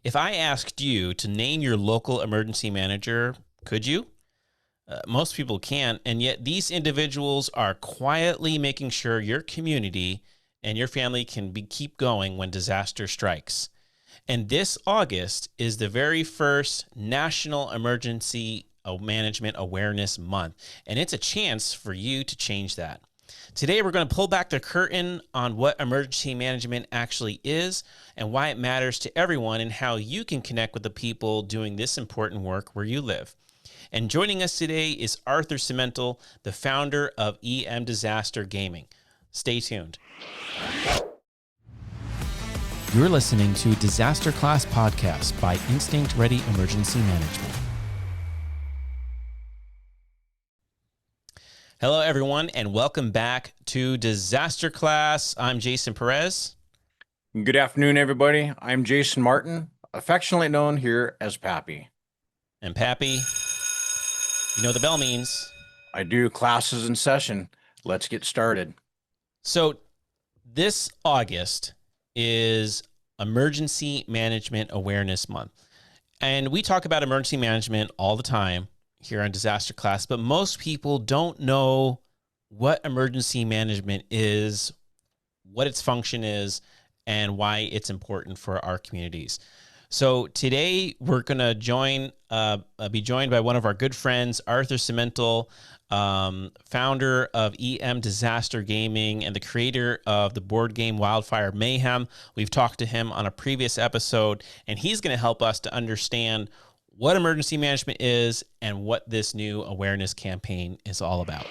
If I asked you to name your local emergency manager, could you? Most people can't, and yet these individuals are quietly making sure your community and your family can keep going when disaster strikes. And this August is the very first National Emergency Management Awareness Month, and it's a chance for you to change that. Today, we're going to pull back the curtain on what emergency management actually is and why it matters to everyone and how you can connect with the people doing this important work where you live. And joining us today is Arthur Simental, the founder of EM Disaster Gaming. Stay tuned. You're listening to DisasterClass Podcast by Instinct Ready Emergency Management. Hello, everyone, and welcome back to DisasterClass. I'm Jason Perez. Good afternoon, everybody. I'm Jason Martin, affectionately known here as Pappy. And Pappy, you know what the bell means. I do. Classes in session. Let's get started. So this August is Emergency Management Awareness Month. And we talk about emergency management all the time here on DisasterClass, but most people don't know what emergency management is, what its function is, and why it's important for our communities. So today we're going to be joined by one of our good friends, Arthur Simental, founder of EM Disaster Gaming and the creator of the board game Wildfire Mayhem. We've talked to him on a previous episode, and he's going to help us to understand what emergency management is and what this new awareness campaign is all about.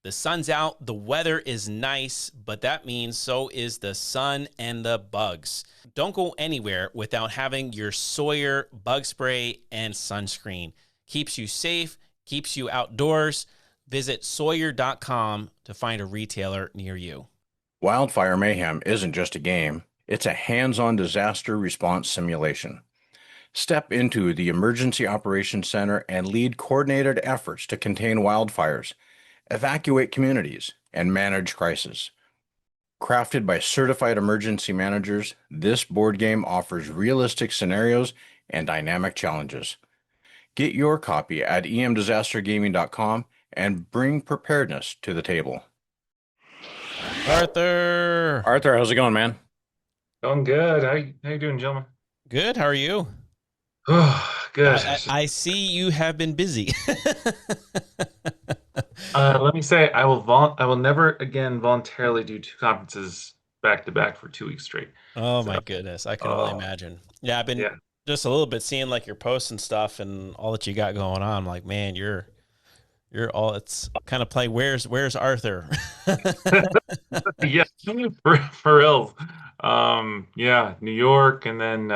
The sun's out, the weather is nice, but that means so is the sun and the bugs. Don't go anywhere without having your Sawyer bug spray and sunscreen. Keeps you safe, keeps you outdoors. Visit Sawyer.com to find a retailer near you. Wildfire Mayhem isn't just a game. It's a hands-on disaster response simulation. Step into the Emergency Operations Center and lead coordinated efforts to contain wildfires, evacuate communities, and manage crisis. Crafted by certified emergency managers, this board game offers realistic scenarios and dynamic challenges. Get your copy at emdisastergaming.com and bring preparedness to the table. Arthur, how's it going, man? Going good. How you doing, gentlemen? Good. How are you? Oh, good. I see you have been busy. Let me say, I will never again voluntarily do two conferences back to back for 2 weeks straight. Oh my goodness, I can only imagine. Yeah, I've been just a little bit seeing like your posts and stuff and all that you got going on. I'm like, man, you're all. It's kind of play. Where's Arthur? Yeah, for real. New York, and then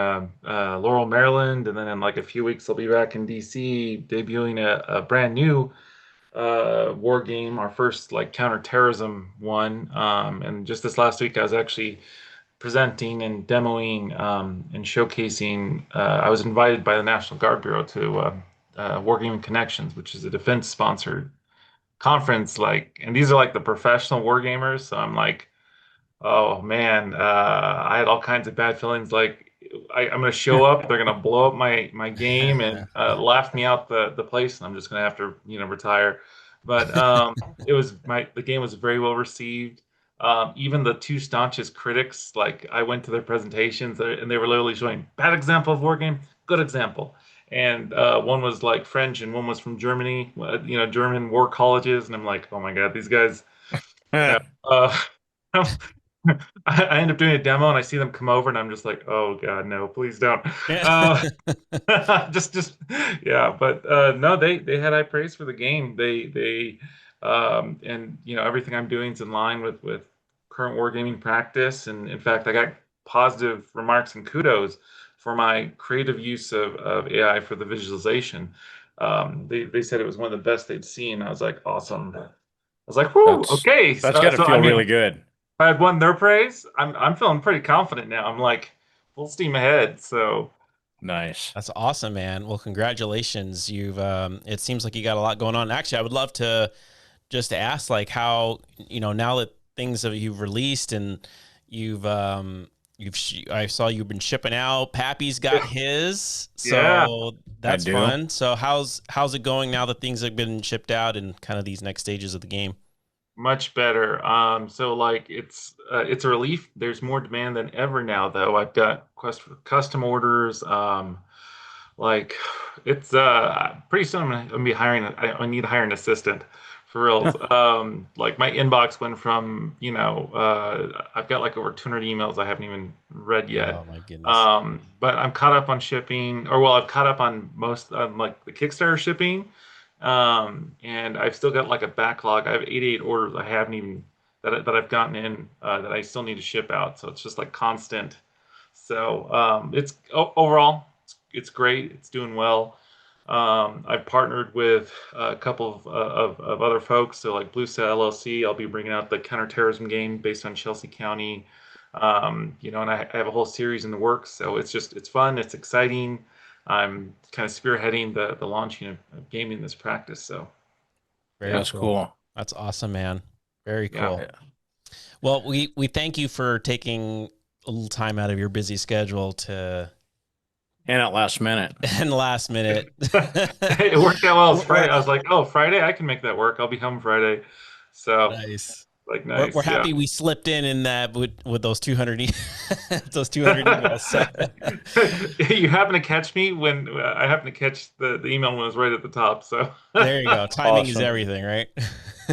Laurel, Maryland, and then in like a few weeks I'll be back in DC debuting a brand new war game, our first like counterterrorism one. And just this last week I was actually presenting and demoing and showcasing. I was invited by the National Guard Bureau to Wargaming Connections, which is a defense sponsored conference, and these are like the professional war gamers. So I'm like, oh man, I had all kinds of bad feelings. Like I'm going to show up, they're going to blow up my game and laugh me out the place, and I'm just going to have to retire. But the game was very well received. Even the two staunchest critics, like I went to their presentations and they were literally showing bad example of war game, good example. And one was like French and one was from Germany, German war colleges, and I'm like, oh my god, these guys. I end up doing a demo and I see them come over and I'm just like, oh god, no, please don't. No, they had high praise for the game. They and everything I'm doing is in line with current wargaming practice. And in fact, I got positive remarks and kudos for my creative use of AI for the visualization. They said it was one of the best they'd seen. I was like, awesome. I was like, whoo, okay. That's got to feel really good. I had won their praise. I'm feeling pretty confident now. I'm like full steam ahead. So nice. That's awesome, man. Well, congratulations. You've it seems like you got a lot going on. Actually, I would love to just ask, like, how now that things you've released and you've I saw you've been shipping out. Pappy's got his, Yeah, so I that's do. fun. So how's it going now that things have been shipped out and kind of these next stages of the game? much better. So like it's a relief. There's more demand than ever now, though. I've got custom orders. Like it's pretty soon I'm gonna be hiring. I need to hire an assistant for reals. Like my inbox went from I've got like over 200 emails I haven't even read yet. Oh my goodness. But I'm caught up on shipping, or well, I've caught up on most like the Kickstarter shipping. And I've still got like a backlog. I have 88 orders I haven't even that I've gotten in that I still need to ship out. So it's just like constant. So it's overall it's great. It's doing well. I've partnered with a couple of other folks. So like Blue Set LLC, I'll be bringing out the counterterrorism game based on Chelsea County. And I have a whole series in the works. So it's fun. It's exciting. I'm kind of spearheading the launching of gaming in this practice. So Very yeah, That's cool. cool. That's awesome, man. Very yeah, cool. Well, we thank you for taking a little time out of your busy schedule to And at last minute. and last minute. it worked out well. It's We're Friday. I was like, oh, Friday, I can make that work. I'll be home Friday. So nice. like We're nice, yeah. happy we slipped in that with those 200 those 200 emails. You happen to catch me when I happen to catch the email when it was right at the top. So There you go. Timing is Awesome. everything, right?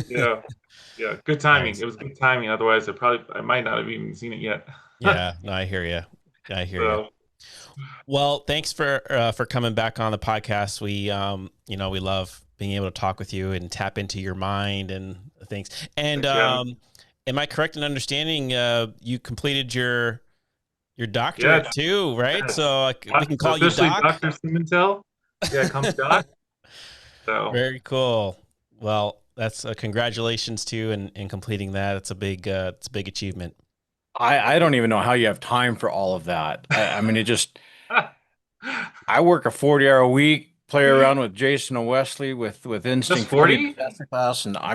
yeah, yeah, good timing. Nice. It was good timing. Otherwise, I might not have even seen it yet. Yeah, no, I hear you. I hear you. So Well, thanks for coming back on the podcast. We love being able to talk with you and tap into your mind and things. And thanks for having me. am I correct in understanding you completed your Yeah, doctorate too, right? yes. So we can So call you officially Doc. Dr. Simental. Yeah, call me Doc. So Very cool. Well, that's congratulations to you in completing that. It's a big achievement. I don't even know how you have time for all of that. I mean, I work a 40-hour week, play around with Jason and Wesley with just Instinct 40 40? disaster class, and I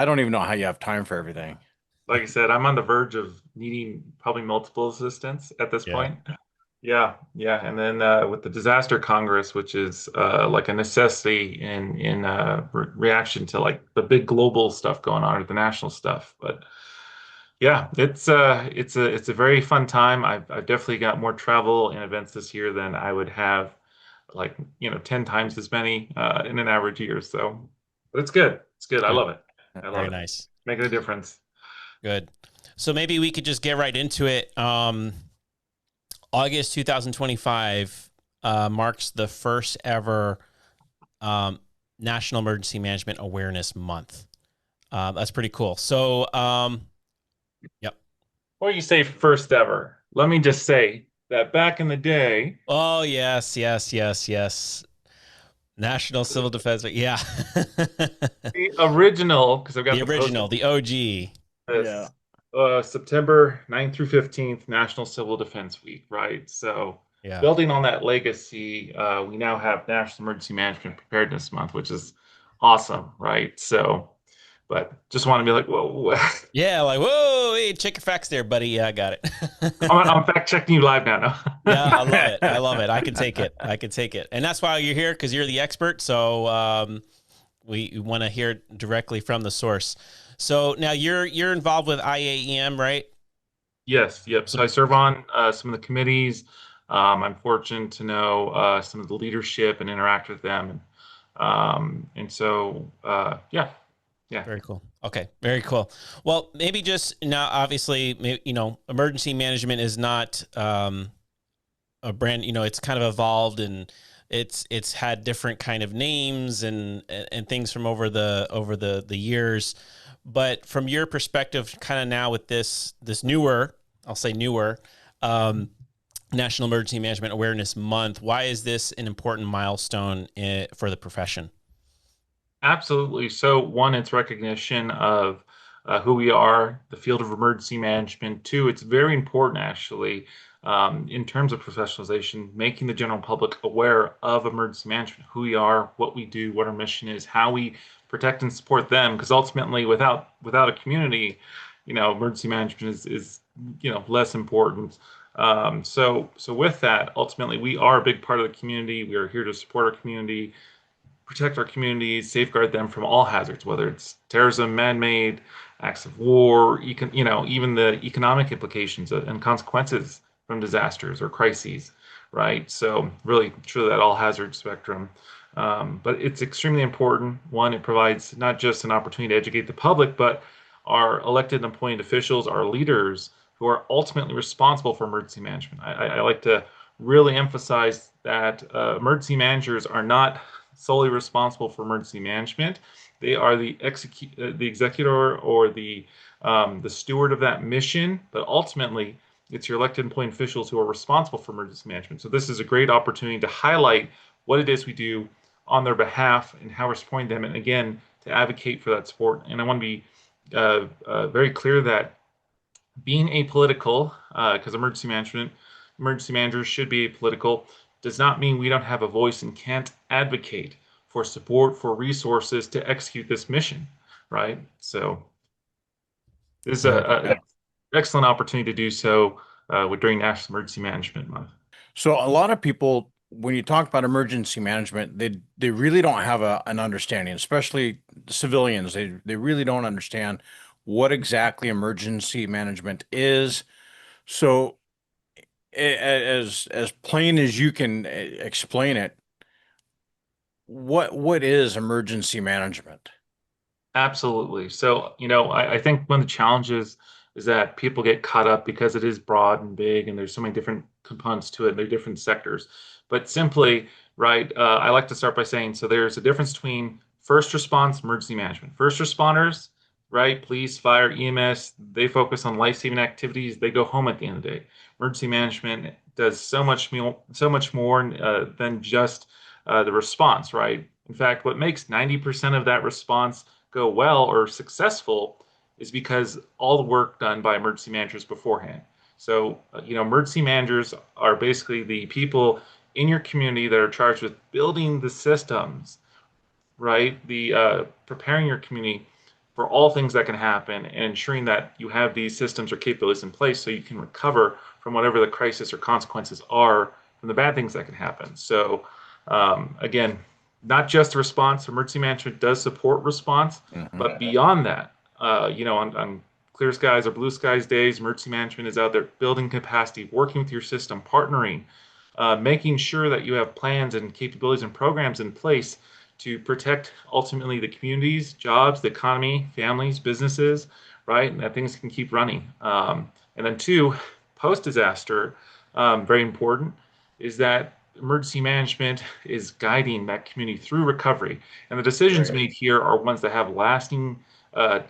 don't even know how you have time for everything. Like I said, I'm on the verge of needing probably multiple assistants at this Yeah. point. Yeah, yeah, and then with the Disaster Congress, which is like a necessity in reaction to like the big global stuff going on or the national stuff. But yeah, it's a very fun time. I've definitely got more travel and events this year than I would have like 10 times as many in an average year. So, but it's good. It's good. I Good. love it. I love Very it. nice. Making a difference. Good. So maybe we could just get right into it. August 2025 marks the first ever National Emergency Management Awareness Month. That's pretty cool. So, yep. Or you say first ever. Let me just say that back in the day, Oh, yes, yes, yes, yes. National Civil Defense. Yeah. the original, because I've got The the poster, original, the OG. Yeah. September 9th through 15th, National Civil Defense Week, right? So Yeah. building on that legacy, we now have National Emergency Management Preparedness Month, which is awesome, right? So, but just want to be like, whoa. Yeah, like, whoa, hey, check your facts there, buddy. Yeah, I got it. I'm fact checking you live now. No? Yeah, I love it. I love it. I can take it. I can take it. And that's why you're here, because you're the expert. So we want to hear directly from the source. So now you're involved with IAEM, right? Yes, yep. So I serve on some of the committees. I'm fortunate to know some of the leadership and interact with them. And so, yeah. Very cool. Okay, very cool. Well, maybe just now, obviously, emergency management is not a brand. It's kind of evolved and it's had different kind of names and things from over the years. But from your perspective, kind of now with this newer, I'll say newer, National Emergency Management Awareness Month, why is this an important milestone for the profession? Absolutely. So, one, it's recognition of who we are, the field of emergency management. Two, it's very important, actually, in terms of professionalization, making the general public aware of emergency management, who we are, what we do, what our mission is, how we protect and support them. Because ultimately, without a community, emergency management is less important. So with that, ultimately, we are a big part of the community. We are here to support our community, protect our communities, safeguard them from all hazards, whether it's terrorism, man-made acts of war, even the economic implications and consequences from disasters or crises, right? So really, truly that all hazard spectrum. But it's extremely important. One, it provides not just an opportunity to educate the public, but our elected and appointed officials, our leaders, who are ultimately responsible for emergency management. I like to really emphasize that emergency managers are not solely responsible for emergency management. They are the executor or the steward of that mission, but ultimately it's your elected and appointed officials who are responsible for emergency management. So this is a great opportunity to highlight what it is we do on their behalf and how we're supporting them, and again, to advocate for that support. And I want to be very clear that being apolitical, because emergency managers should be apolitical, does not mean we don't have a voice and can't advocate for support, for resources to execute this mission, right? So this is an excellent opportunity to do so during National Emergency Management Month. So a lot of people, when you talk about emergency management, they really don't have an understanding, especially civilians. They really don't understand what exactly emergency management is. So as plain as you can explain it, what is emergency management? Absolutely. So, I think one of the challenges is that people get caught up because it is broad and big, and there's so many different components to it, and there are different sectors. But simply, right, I like to start by saying, so there's a difference between first response, emergency management. First responders, right, police, fire, EMS, they focus on life-saving activities. They go home at the end of the day. Emergency management does so much more than just the response, right? In fact, what makes 90% of that response go well or successful is because all the work done by emergency managers beforehand. So, emergency managers are basically the people in your community that are charged with building the systems, right? The preparing your community for all things that can happen and ensuring that you have these systems or capabilities in place so you can recover from whatever the crisis or consequences are from the bad things that can happen. So, again, not just the response. Emergency management does support response, but beyond that, on clear skies or blue skies days, emergency management is out there building capacity, working with your system, partnering, making sure that you have plans and capabilities and programs in place to protect ultimately the communities, jobs, the economy, families, businesses, right? And that things can keep running. And then two, post-disaster, very important, is that emergency management is guiding that community through recovery. And the decisions made here are ones that have lasting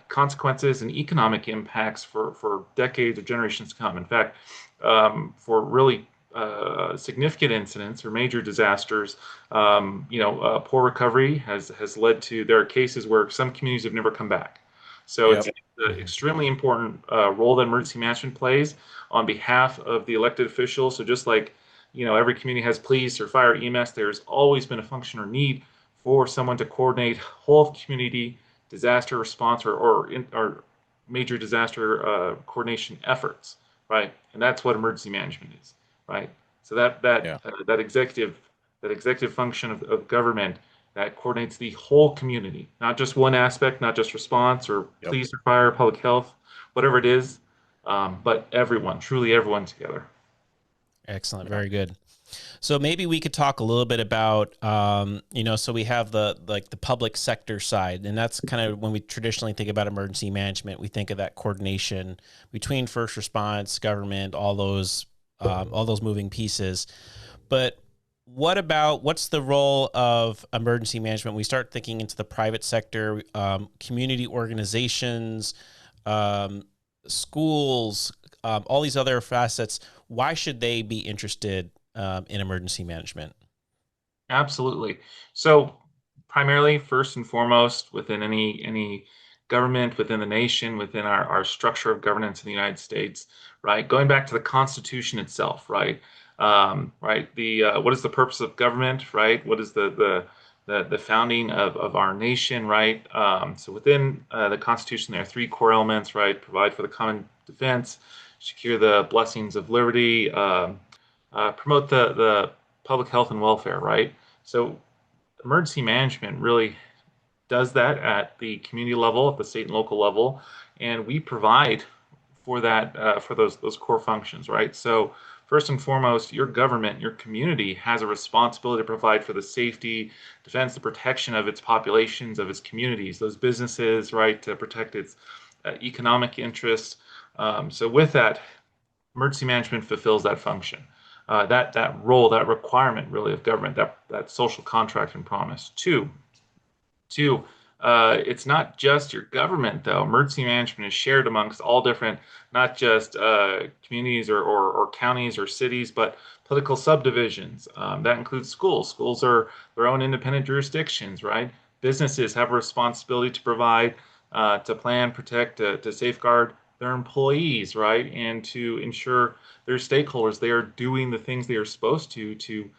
consequences and economic impacts for decades or generations to come. In fact, for really significant incidents or major disasters, poor recovery has led to, there are cases where some communities have never come back. So it's an extremely important role that emergency management plays on behalf of the elected officials. So just like every community has police or fire, EMS, there's always been a function or need for someone to coordinate whole community disaster response or major disaster coordination efforts, right? And that's what emergency management is, right? So that executive function of government that coordinates the whole community, not just one aspect, not just response or police or fire, public health, whatever it is, but everyone, truly everyone together. Excellent. Very good. So maybe we could talk a little bit about, so we have the public sector side, and that's kind of when we traditionally think about emergency management, we think of that coordination between first response, government, all those moving pieces. But what's the role of emergency management? We start thinking into the private sector, community organizations, schools, all these other facets. Why should they be interested in emergency management? Absolutely. So primarily, first and foremost, within any government, within the nation, within our structure of governance in the United States, right? Going back to the Constitution itself, right? Right. What is the purpose of government, right? What is the the founding of our nation, right? So within the Constitution, there are three core elements, right? Provide for the common defense, secure the blessings of liberty, promote the public health and welfare, right? So emergency management really does that at the community level, at the state and local level, and we provide for that for those core functions, right? So first and foremost, your government, your community has a responsibility to provide for the safety, defense, the protection of its populations, of its communities, those businesses, right, to protect its economic interests. So with that, emergency management fulfills that function. That role, that requirement really of government, that social contract and promise. Two, it's not just your government, though. Emergency management is shared amongst all different, not just communities or counties or cities, but political subdivisions. That includes schools. Schools are their own independent jurisdictions, right? Businesses have a responsibility to provide, to plan, protect, to safeguard their employees, right? And to ensure their stakeholders they are doing the things they are supposed to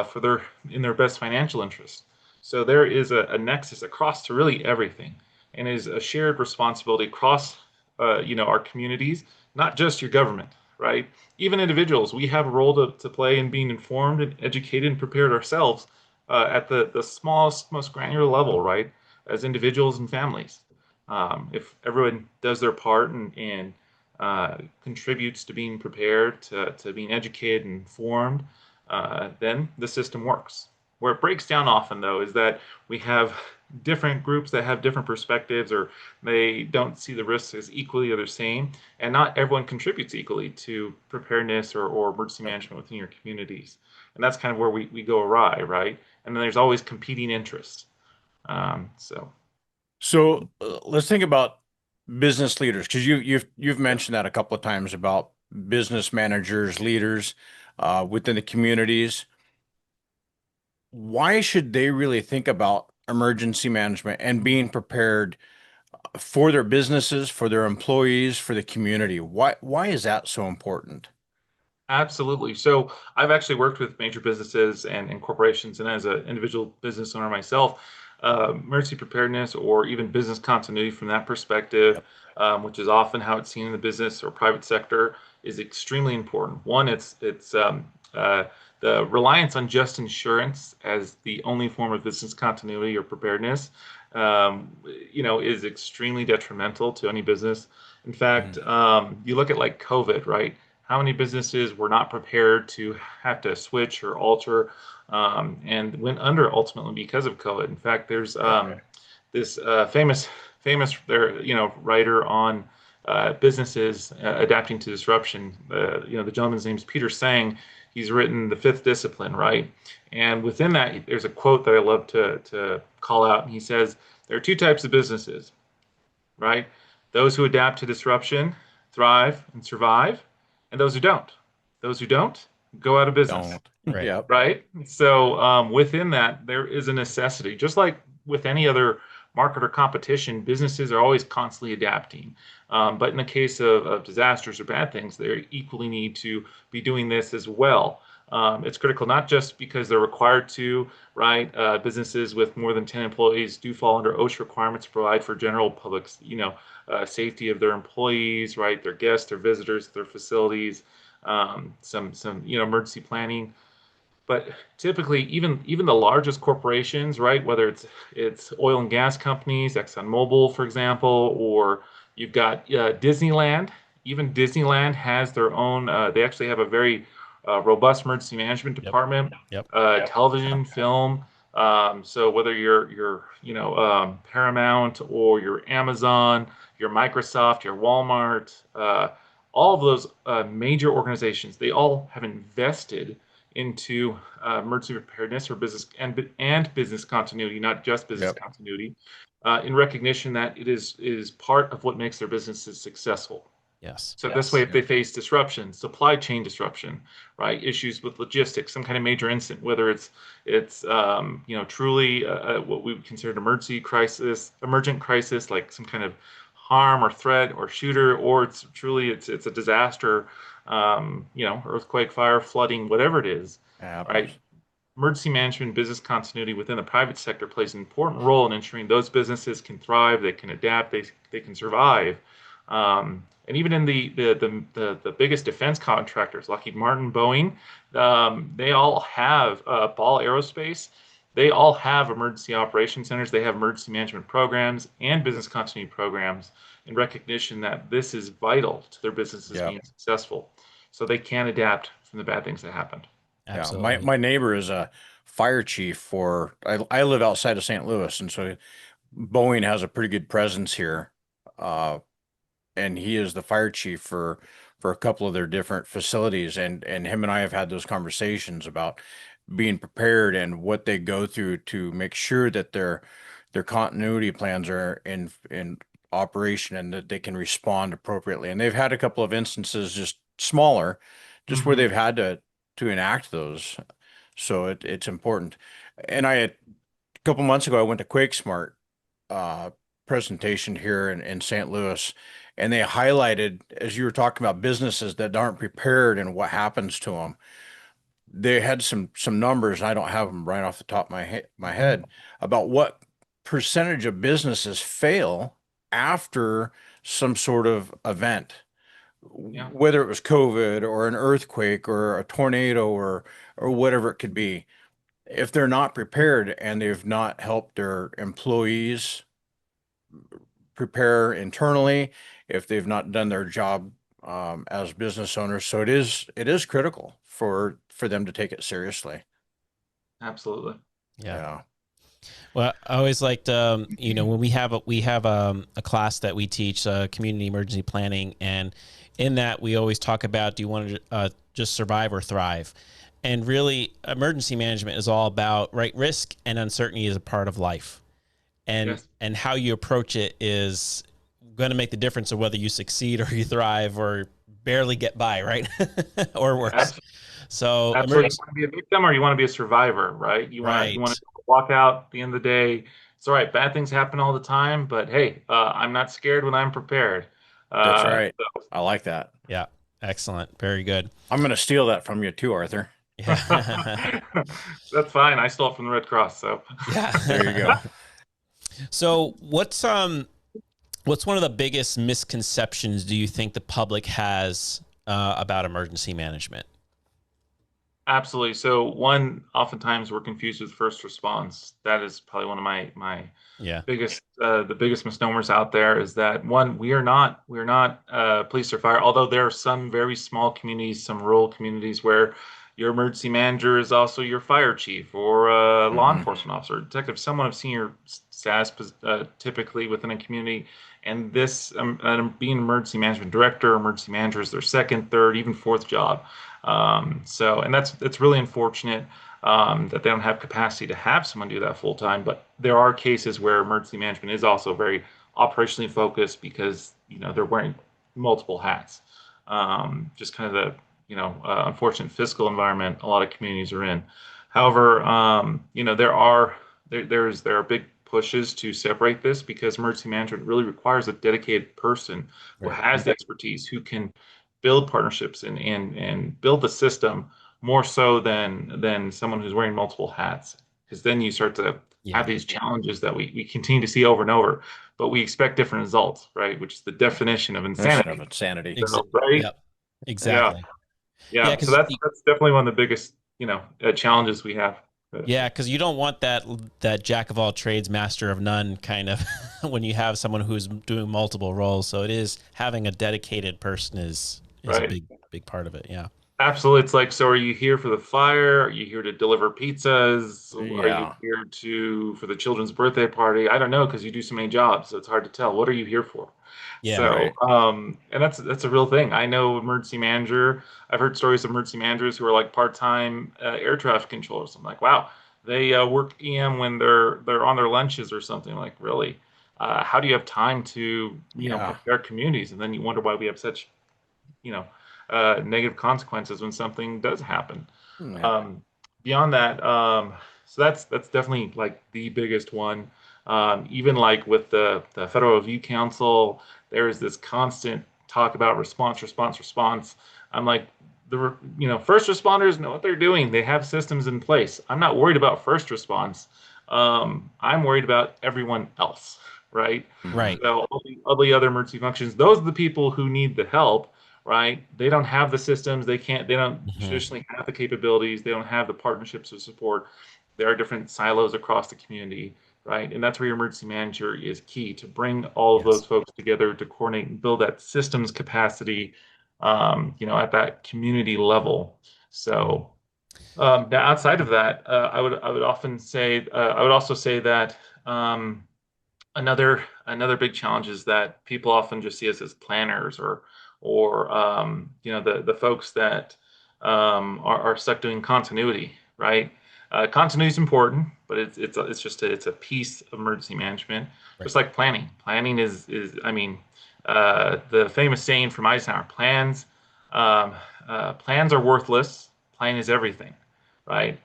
for their in their best financial interest. So there is a nexus across to really everything, and is a shared responsibility across, our communities, not just your government, right? Even individuals, we have a role to play in being informed and educated and prepared ourselves at the smallest, most granular level, right? As individuals and families. If everyone does their part and contributes to being prepared, to being educated and informed, then the system works. Where it breaks down often, though, is that we have different groups that have different perspectives, or they don't see the risks as equally or the same, and not everyone contributes equally to preparedness or emergency management within your communities. And that's kind of where we go awry, right? And then there's always competing interests. So Let's think about business leaders, because you've mentioned that a couple of times about business managers, leaders within the communities. Why should they really think about emergency management and being prepared for their businesses, for their employees, for the community? Why is that so important? absolutely. So I've actually worked with major businesses and corporations, and as an individual business owner myself, emergency preparedness or even business continuity from that perspective, Yep. which is often how it's seen in the business or private sector, is extremely important. One, it's the reliance on just insurance as the only form of business continuity or preparedness, is extremely detrimental to any business. In fact, Mhm. you look at like COVID, right? How many businesses were not prepared to have to switch or alter, and went under ultimately because of COVID. In fact, there's Yep. this famous there writer on businesses adapting to disruption. The gentleman's name's Peter Sang. He's written The Fifth Discipline, right? And within that, there's a quote that I love to call out. And he says there are two types of businesses, right? Those who adapt to disruption, thrive and survive, and those who don't. Those who don't go out of business, Don't. Right. Yep. right? So within that, there is a necessity. Just like with any other market or competition, businesses are always constantly adapting. But in the case of disasters or bad things, they equally need to be doing this as well. It's critical not just because they're required to, right? Businesses with more than 10 employees do fall under OSHA requirements to provide for general public, safety of their employees, right? Their guests, their visitors, their facilities, some emergency planning. But typically, even the largest corporations, right? Whether it's oil and gas companies, ExxonMobil, for example, or you've got Disneyland. Even Disneyland has their own. They actually have a very robust emergency management Yep. department, Yep. television, film. So whether you're Paramount or your Amazon, your Microsoft, your Walmart, all of those major organizations, they all have invested into emergency preparedness or business business continuity, not just business Yep. continuity, in recognition that it is part of what makes their businesses successful. Yes. So this way, if they face disruption, supply chain disruption, right, issues with logistics, some kind of major incident, whether it's truly what we would consider an emergent crisis, like some kind of harm or threat or shooter, or it's a disaster, earthquake, fire, flooding, whatever it is, Happens. right? emergency management business continuity within the private sector plays an important role in ensuring those businesses can thrive, they can adapt, they can survive. And even in the biggest defense contractors, Lockheed Martin, Boeing, they all have Ball Aerospace. They all have emergency operations centers. They have emergency management programs and business continuity programs in recognition that this is vital to their businesses Yeah. being successful, so they can adapt from the bad things that happened. Yeah. My Absolutely. my neighbor is a fire chief for I live outside of St. Louis, and so Boeing has a pretty good presence here. Uh, and he is the fire chief for a couple of their different facilities, and him and I have had those conversations about being prepared and what they go through to make sure that their continuity plans are in operation and that they can respond appropriately. And they've had a couple of instances, just smaller, just where Hmm. they've had to enact those. So it's important. And a couple months ago I went to QuakeSmart uh, presentation here in St. Louis, and they highlighted, as you were talking about, businesses that aren't prepared and what happens to them. They had some numbers, and I don't have them right off the top of my head, about what percentage of businesses fail after some sort of event, Yeah, whether it was COVID or an earthquake or a tornado or whatever it could be. If they're not prepared and they've not helped their employees prepare internally, if they've not done their job as business owners. So it is critical for them to take it seriously. absolutely. Yeah. Yeah. Well, I always liked, when we have a class that we teach, community emergency planning, and in that we always talk about, do you want to just survive or thrive? And really, emergency management is all about, right, risk and uncertainty is a part of life, and Yes, how you approach it is going to make the difference of whether you succeed or you thrive or barely get by, right, or worse. absolutely. So, Absolutely. You want to be a victim or you want to be a survivor, right? You want to right, walk out at the end of the day. It's all right. Bad things happen all the time, but hey, I'm not scared when I'm prepared. That's Uh, right. I like that. yeah, excellent, very good. I'm going to steal that from you too, Arthur. Yeah. that's fine. I stole it from the Red Cross, so There you Yeah. go. So what's one of the biggest misconceptions do you think the public has about emergency management? absolutely. So one, oftentimes we're confused with first response. That is probably one of my Yeah. the biggest misnomers out there is that one, we are not police or fire, although there are some very small communities, some rural communities where your emergency manager is also your fire chief or a law Hmm. enforcement officer, detective, someone of senior status, typically within a community. And this being emergency management director, emergency manager is their second, third, even fourth job. And that's really unfortunate that they don't have capacity to have someone do that full time. But there are cases where emergency management is also very operationally focused because they're wearing multiple hats. Just kind of the unfortunate fiscal environment a lot of communities are in. However, there are big pushes to separate this because emergency management really requires a dedicated person who Right. has the expertise, who can build partnerships and build the system more so than someone who's wearing multiple hats. Because then you start to have Yeah. these challenges that we continue to see over and over, but we expect different results, right? Which is the definition of Mission of insanity. insanity. So, right? Yep. Yeah, Exactly. Yeah, yeah. So because that's definitely one of the biggest, challenges we have. yeah, because you don't want that jack of all trades, master of none kind of when you have someone who's doing multiple roles. So it is having a dedicated person is a Right. big part of it. Yeah. Absolutely. It's like, so are you here for the fire? Are you here to deliver pizzas? Are you Yeah. here for the children's birthday party? I don't know because you do so many jobs, so it's hard to tell. What are you here for? Yeah. So, Right. and that's a real thing. I know emergency manager. I've heard stories of emergency managers who are like part-time air traffic controllers. I'm like, wow, they work EM when they're on their lunches or something. Like, really? How do you have time to, Yeah. prepare communities? And then you wonder why we have such, you know, negative consequences when something does happen. Yeah. Um, Beyond that, so that's definitely like the biggest one. Even like with the Federal Review Council, there is this constant talk about response, response, response. I'm like, first responders know what they're doing. They have systems in place. I'm not worried about first response. I'm worried about everyone else, right? Mhm. Right. So all the other emergency functions, those are the people who need the help, right? They don't have the systems. They don't Hmm. traditionally have the capabilities. They don't have the partnerships of support. There are different silos across the community, right? And that's where your emergency manager is key to bring all of Yes. those folks together to coordinate and build that systems capacity, at that community level. So now outside of that, I would also say that um, another big challenge is that people often just see us as planners or the folks that are stuck doing continuity, right? Continuity is important, but it's a piece of emergency management, Right. just like planning. Planning is I mean, the famous saying from Eisenhower: um, plans are worthless. Plan is everything, right?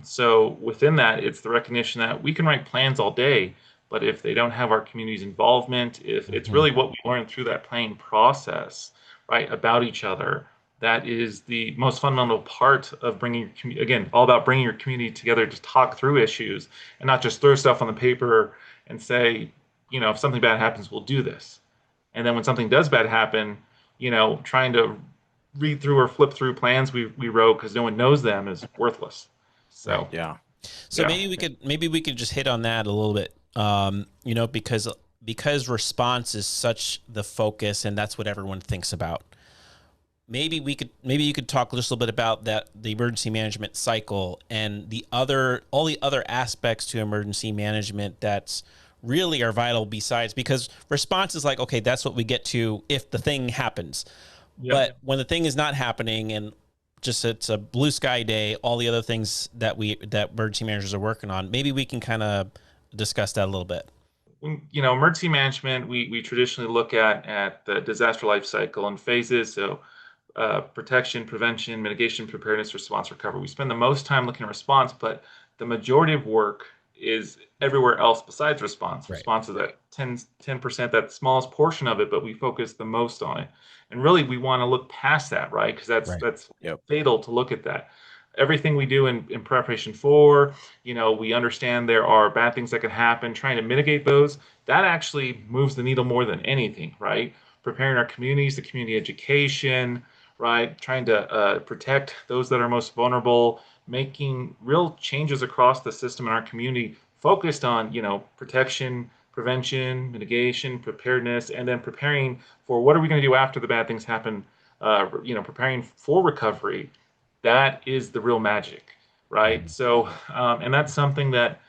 So within that, it's the recognition that we can write plans all day, but if they don't have our community's involvement, if it's Hmm. really what we learn through that planning process, right, about each other, that is the most fundamental part of again, all about bringing your community together to talk through issues and not just throw stuff on the paper and say, if something bad happens, we'll do this. And then when something does bad happen, trying to read through or flip through plans we wrote because no one knows them is worthless. Right. So, Yeah. So yeah. maybe we could just hit on that a little bit. Because response is such the focus, and that's what everyone thinks about. Maybe you could talk just a little bit about the emergency management cycle and all the other aspects to emergency management that's really are vital, besides, because response is like, okay, that's what we get to if the thing happens. Yep. But when the thing is not happening and just it's a blue sky day, all the other things that emergency managers are working on, maybe we can kind of discuss that a little bit. Emergency management, we traditionally look at the disaster life cycle in phases. So protection, prevention, mitigation, preparedness, response, recovery. We spend the most time looking at response, but the majority of work is everywhere else besides response. Right. Response is that 10%, that smallest portion of it, but we focus the most on it. And really, we want to look past that, right? Because Right. that's Yep. fatal to look at that. Everything we do in preparation for, we understand there are bad things that can happen, trying to mitigate those. That actually moves the needle more than anything, right? Preparing our communities, the community education, right? Trying to protect those that are most vulnerable, making real changes across the system in our community, focused on, protection, prevention, mitigation, preparedness, and then preparing for what are we going to do after the bad things happen. Preparing for recovery. That is the real magic, right? Mhm. So, and that's something that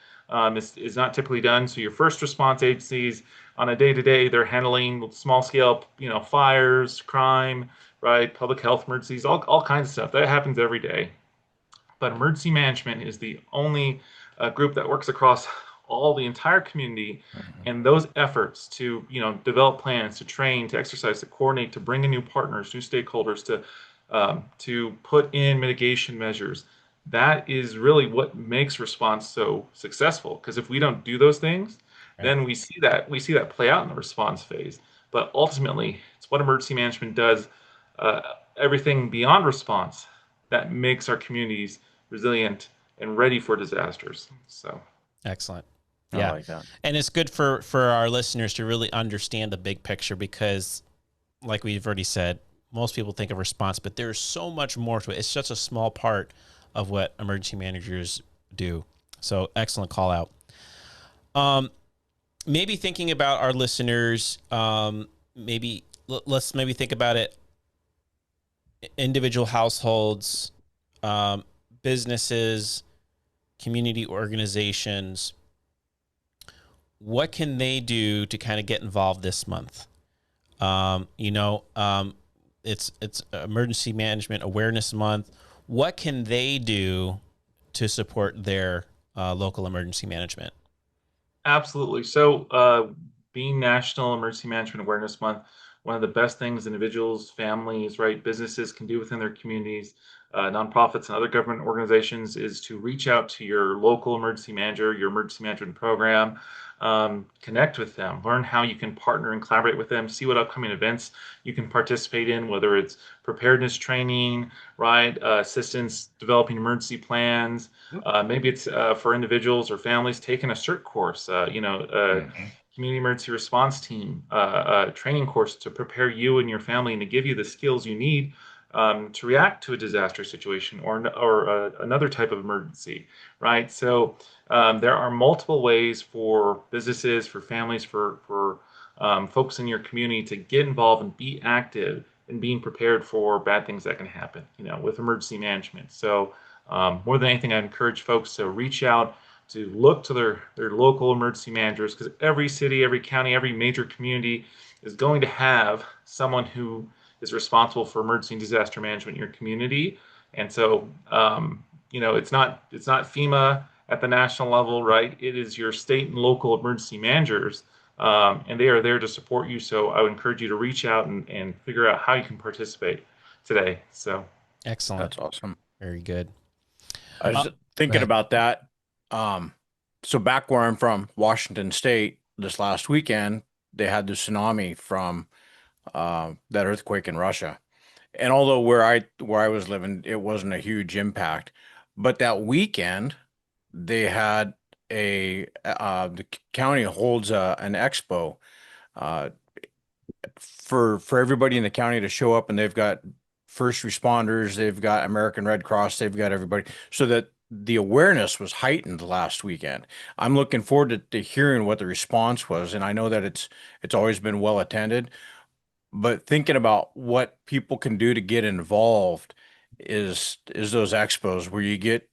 is not typically done. So your first response agencies on a day-to-day, they're handling small scale, fires, crime, right? Public health emergencies, all kinds of stuff. That happens every day. But emergency management is the only group that works across the entire community, Mhm. and those efforts to develop plans, to train, to exercise, to coordinate, to bring in new partners, new stakeholders, to put in mitigation measures. That is really what makes response so successful. Because if we don't do those things, Right. then we see that play out in the response phase. But ultimately, it's what emergency management does. Uh, Everything beyond response that makes our communities resilient and ready for disasters. So, Excellent. I Yeah. like that. And it's good for our listeners to really understand the big picture, because like we've already said, most people think of response, but there's so much more to it. It's such a small part of what emergency managers do. So excellent call out. Um, Maybe thinking about our listeners, let's maybe think about it: individual households, um, businesses, community organizations. What can they do to kind of get involved this month? Um, you know, um, it's Emergency Management Awareness Month. What can they do to support their local emergency management? absolutely. So, being National Emergency Management Awareness Month, one of the best things individuals, families, right, businesses can do within their communities, nonprofits and other government organizations, is to reach out to your local emergency manager, your emergency management program, connect with them, learn how you can partner and collaborate with them, see what upcoming events you can participate in, whether it's preparedness training, right, assistance developing emergency plans. Maybe it's for individuals or families taking a CERT course, Mhm. community emergency response team training course to prepare you and your family and to give you the skills you need to react to a disaster situation or another type of emergency, right? So there are multiple ways for businesses, for families, for folks in your community to get involved and be active in being prepared for bad things that can happen, with emergency management. So more than anything, I encourage folks to reach out, to look to their local emergency managers, because every city, every county, every major community is going to have someone who is responsible for emergency and disaster management in your community. And so, it's not FEMA at the national level, right? It is your state and local emergency managers, and they are there to support you. So I would encourage you to reach out and figure out how you can participate today. So Excellent. That's awesome. Very good. I was Go thinking ahead. about that. Um, so back where I'm from, Washington State, this last weekend, they had the tsunami from that earthquake in Russia. And although where I was living, it wasn't a huge impact, but that weekend they had the county holds an expo uh, for everybody in the county to show up, and they've got first responders, they've got American Red Cross, they've got everybody, so that the awareness was heightened last weekend. I'm looking forward to hearing what the response was, and I know that it's always been well attended, but thinking about what people can do to get involved is those expos where you get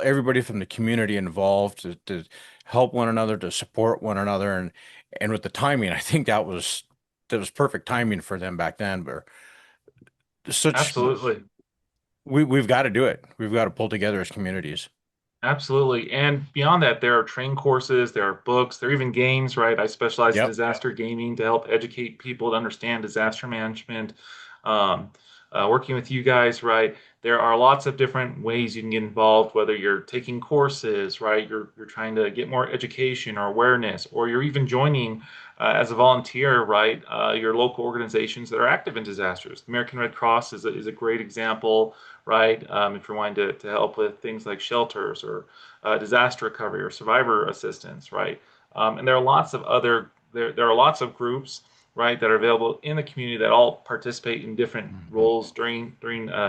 everybody from the community involved to help one another, to support one another, and with the timing, I think that was perfect timing for them back then. But such absolutely. we've got to do it. We've got to pull together as communities. Absolutely. And beyond that, there are training courses, there are books, there are even games, right? I specialize in Yep. disaster gaming to help educate people to understand disaster management. Um, Working with you guys, right? There are lots of different ways you can get involved, whether you're taking courses, right? You're trying to get more education or awareness, or you're even joining as a volunteer, right? Your local organizations that are active in disasters. The American Red Cross is a great example, right? If you're wanting to help with things like shelters or disaster recovery or survivor assistance, right? And there are lots of groups, right, that are available in the community that all participate in different Mhm. roles during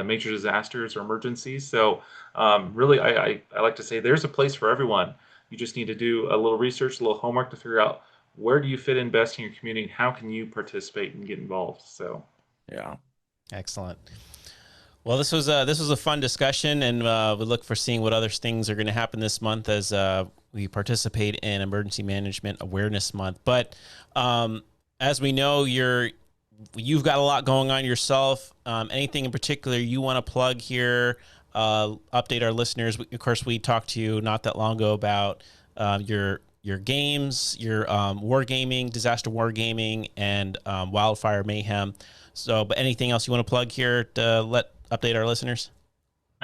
major disasters or emergencies. So really, I like to say there's a place for everyone. You just need to do a little research, a little homework to figure out where do you fit in best in your community and how can you participate and get involved. So Yeah. Excellent. Well, this was a fun discussion, and we look for seeing what other things are going to happen this month as we participate in Emergency Management Awareness Month. But as we know, you've got a lot going on yourself. Anything in particular you want to plug here? Update our listeners. Of course, we talked to you not that long ago about your games, your wargaming, disaster wargaming, and Wildfire Mayhem. So, but anything else you want to plug here to update our listeners?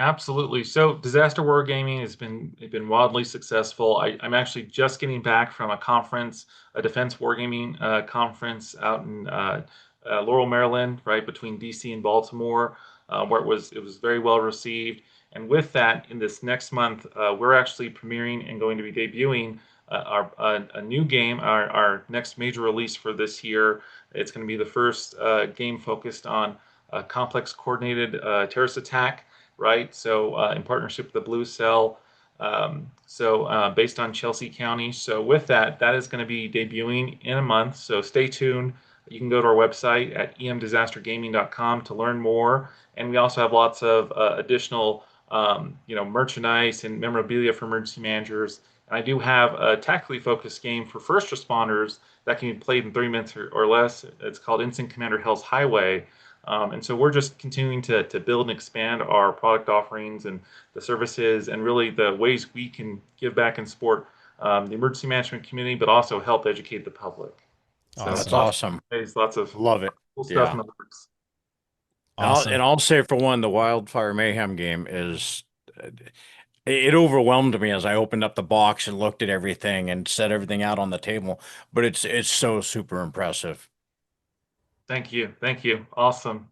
absolutely. So disaster wargaming has been wildly successful. I'm actually just getting back from a conference, a defense wargaming conference out in Laurel, Maryland, right between DC and Baltimore, where it was very well received. And with that, in this next month, we're actually premiering and going to be debuting a new game, our next major release for this year. It's going to be the first game focused on a complex coordinated terrorist attack, right? So in partnership with the Blue Cell, based on Chelsea County. So with that, that is going to be debuting in a month. So stay tuned. You can go to our website at emdisastergaming.com to learn more. And we also have lots of additional, merchandise and memorabilia for emergency managers. And I do have a tactically focused game for first responders that can be played in 3 minutes or less. It's called Instant Commander Hell's Highway. And so we're just continuing to build and expand our product offerings and the services and really the ways we can give back and support the emergency management community, but also help educate the public. So That's awesome. lots of Love it. cool stuff Yeah. in the works. Awesome. And I'll say for one, the Wildfire Mayhem game is it overwhelmed me as I opened up the box and looked at everything and set everything out on the table. But it's so super impressive. Thank you. Thank you. Awesome.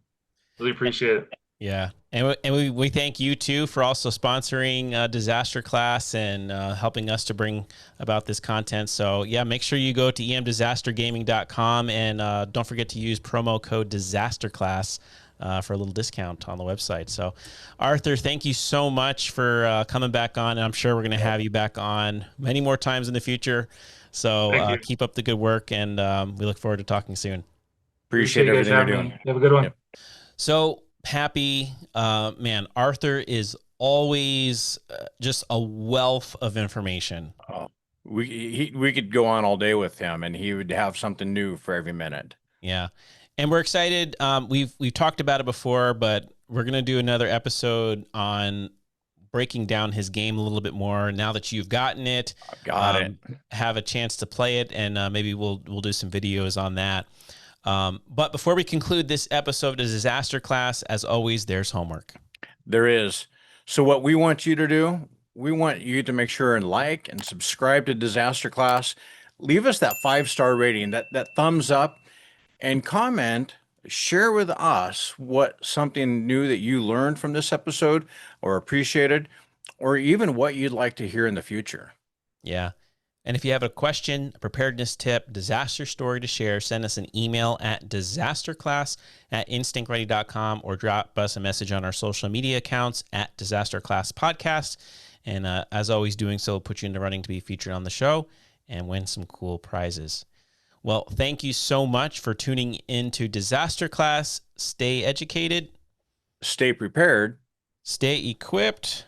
Really appreciate it. Yeah. And we thank you too for also sponsoring DisasterClass and helping us to bring about this content. So yeah, make sure you go to emdisastergaming.com and don't forget to use promo code DisasterClass for a little discount on the website. So Arthur, thank you so much for coming back on. And I'm sure we're going to have you back on many more times in the future. So keep up the good work, and we look forward to talking soon. Appreciate everything you're doing. Have a good one. Yep. So happy, man. Arthur is always just a wealth of information. Oh, we could go on all day with him, and he would have something new for every minute. Yeah, and we're excited. We've talked about it before, but we're gonna do another episode on breaking down his game a little bit more now that you've gotten it. I've got it. Have a chance to play it, and maybe we'll do some videos on that. But before we conclude this episode of Disaster Class, as always, there's homework. There is. So what we want you to do, we want you to make sure and like and subscribe to Disaster Class. Leave us that 5-star rating, that thumbs up, and comment. Share with us what something new that you learned from this episode or appreciated, or even what you'd like to hear in the future. Yeah. And if you have a question, a preparedness tip, disaster story to share, send us an email at disasterclass@instinctready.com or drop us a message on our social media accounts at DisasterClass Podcast. And as always, doing so will put you in the running to be featured on the show and win some cool prizes. Well, thank you so much for tuning into Disaster Class. Stay educated. Stay prepared. Stay equipped.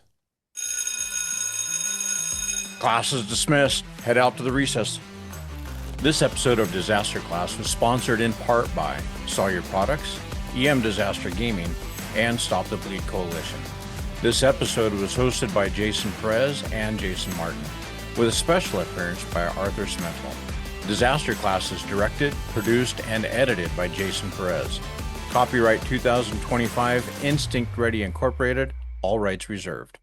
Class is dismissed. Head out to the recess. This episode of Disaster Class was sponsored in part by Sawyer Products, EM Disaster Gaming, and Stop the Bleed Coalition. This episode was hosted by Jason Perez and Jason Martin, with a special appearance by Arthur Simental. Disaster Class is directed, produced, and edited by Jason Perez. Copyright 2025, Instinct Ready Incorporated, all rights reserved.